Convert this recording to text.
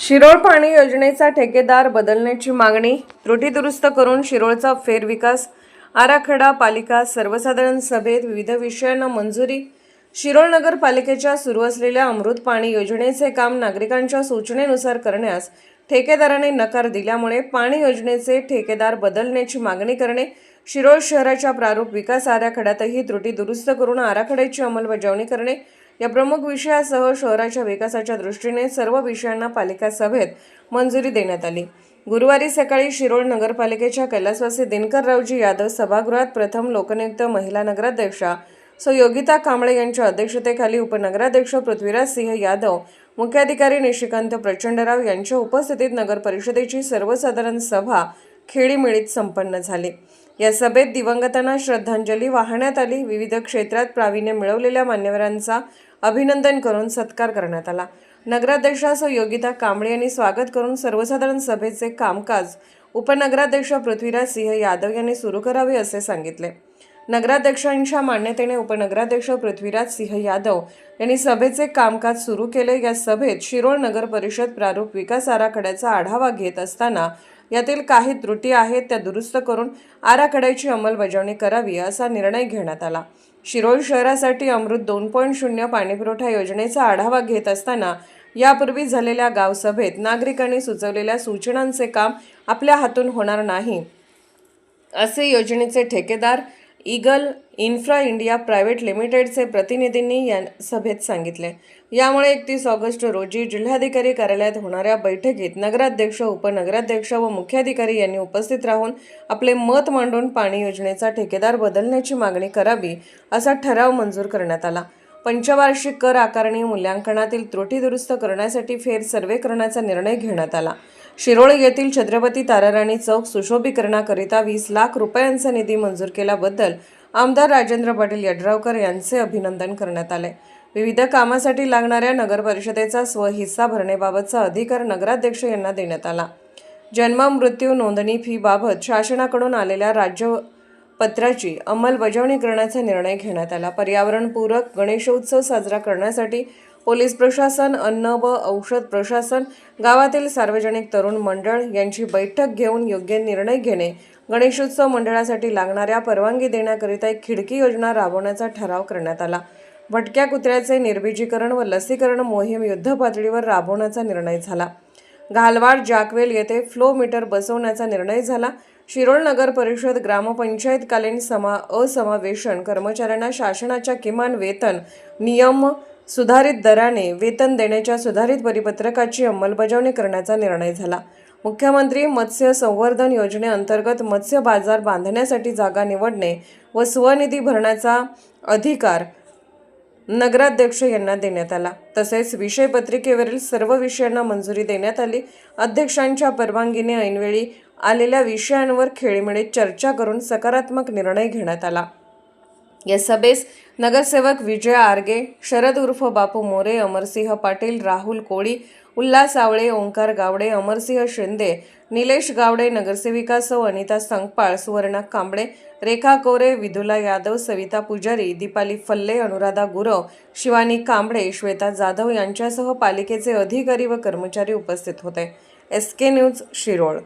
शिरोळ पाणी योजनेचा ठेकेदार बदलण्याची मागणी, त्रुटी दुरुस्त करून शिरोळचा फेरविकास आराखडा पालिका सर्वसाधारण सभेत विविध विषयांना मंजुरी. शिरोळ नगरपालिकेच्या सुरू असलेल्या अमृत पाणी योजनेचे काम नागरिकांच्या सूचनेनुसार करण्यास ठेकेदाराने नकार दिल्यामुळे पाणी योजनेचे ठेकेदार बदलण्याची मागणी करणे, शिरोळ शहराच्या प्रारूप विकास आराखड्यातही त्रुटी दुरुस्त करून आराखड्याची अंमलबजावणी करणे या प्रमुख विषयासह शहराच्या विकासाच्या दृष्टीने सर्व विषयांना पालिका सभेत मंजुरी देण्यात आली. गुरुवारी सकाळी शिरोळ नगरपालिकेच्या कैलासवासी दिनकररावजी यादव सभागृहात प्रथम लोकनियुक्त महिला नगराध्यक्षा योगिता कांबळे यांच्या अध्यक्षतेखाली उपनगराध्यक्ष पृथ्वीराज सिंह यादव, मुख्याधिकारी निशिकांत प्रचंडराव यांच्या उपस्थितीत नगर परिषदेची सर्वसाधारण सभा खेळीमेळीत संपन्न झाली. या सभेत दिवंगतांना श्रद्धांजली वाहण्यात आली. विविध क्षेत्रात प्रावीण्य मिळवलेल्या मान्यवरांचा अभिनंदन करून सत्कार करण्यात आला. नगराध्यक्षा योगिता कांबळे यांनी स्वागत करून सर्वसाधारण सभेचे कामकाज उपनगराध्यक्ष पृथ्वीराज सिंह यादव यांनी सुरू करावे असे सांगितले. नगराध्यक्षांच्या मान्यतेने उपनगराध्यक्ष पृथ्वीराज सिंह यादव यांनी सभेचे कामकाज सुरू केले. या सभेत शिरोळ नगर परिषद प्रारूप विकास आराखड्याचा आढावा घेत असताना यातील काही त्रुटी आहेत त्या दुरुस्त करून आराखड्याची अंमलबजावणी करावी असा निर्णय घेण्यात आला. शिरोळ शहरासाठी अमृत 2.0 पाणीपुरवठा योजनेचा आढावा घेत असताना यापूर्वी झालेल्या गावसभेत नागरिकांनी सुचवलेल्या सूचनांचे काम आपल्या हातून होणार नाही असे योजनेचे ठेकेदार ईगल इन्फ्रा इंडिया प्रायव्हेट लिमिटेडचे प्रतिनिधींनी या सभेत सांगितले. यामुळे 31 ऑगस्ट रोजी जिल्हाधिकारी कार्यालयात होणाऱ्या बैठकीत नगराध्यक्ष, उपनगराध्यक्ष व मुख्याधिकारी यांनी उपस्थित राहून आपले मत मांडून पाणी योजनेचा ठेकेदार बदलण्याची मागणी करावी असा ठराव मंजूर करण्यात आला. पंचवार्षिक कर आकारणी मूल्यांकनातील त्रुटी दुरुस्त करण्यासाठी फेर सर्वे करण्याचा निर्णय घेण्यात आला. शिरोळ येथील छत्रपती ताराराणी चौक सुशोभीकरणाकरिता 20 लाख रुपयांचा निधी मंजूर केल्याबद्दल आमदार राजेंद्र पाटील यड्रावकर यांचे अभिनंदन करण्यात आले. विविध कामासाठी लागणाऱ्या नगर परिषदेचा स्वहिस्सा भरण्याबाबतचा अधिकार नगराध्यक्ष यांना देण्यात आला. जन्म मृत्यू नोंदणी फी बाबत शासनाकडून आलेल्या राज्यपत्राची अंमलबजावणी करण्याचा निर्णय घेण्यात आला. पर्यावरणपूरक गणेशोत्सव साजरा करण्यासाठी पोलीस प्रशासन, अन्न व औषध प्रशासन, गावातील सार्वजनिक तरुण मंडळ यांची बैठक घेऊन योग्य निर्णय घेणे, गणेशोत्सव मंडळासाठी लागणाऱ्या परवानगी देण्याकरिता एक खिडकी योजना राबवण्याचा ठराव करण्यात आला. भटक्या कुत्र्याचे निर्बीजीकरण व लसीकरण मोहीम युद्धपातळीवर राबवण्याचा निर्णय झाला. घालवाड जाकवेल येथे फ्लो मीटर बसवण्याचा निर्णय झाला. शिरोळ नगर परिषद ग्रामपंचायतकालीन असमावेशन कर्मचाऱ्यांना शासनाच्या किमान वेतन नियम सुधारित दराने वेतन देण्याच्या सुधारित परिपत्रकाची अंमलबजावणी करण्याचा निर्णय झाला. मुख्यमंत्री मत्स्य संवर्धन योजनेअंतर्गत मत्स्य बाजार बांधण्यासाठी जागा निवडणे व स्वनिधी भरण्याचा अधिकार नगराध्यक्ष यांना देण्यात आला. तसेच विषयपत्रिकेवरील सर्व विषयांना मंजुरी देण्यात आली. अध्यक्षांच्या परवानगीने ऐनवेळी आलेल्या विषयांवर खेळीमेळीत चर्चा करून सकारात्मक निर्णय घेण्यात आला. या सभेस नगरसेवक विजय आरगे, शरद उर्फ बापू मोरे, अमरसिंह पाटील, राहुल कोळी, उल्हास आवळे, ओंकार गावडे, अमरसिंह शिंदे, निलेश गावडे, नगरसेविका अनिता संगपाळ, सुवर्णा कांबळे, रेखा कोरे, विधुला यादव, सविता पुजारी, दीपाली फल्ले, अनुराधा गुरव, शिवानी कांबळे, श्वेता जाधव यांच्यासह पालिकेचे अधिकारी व कर्मचारी उपस्थित होते. SK news Shirol.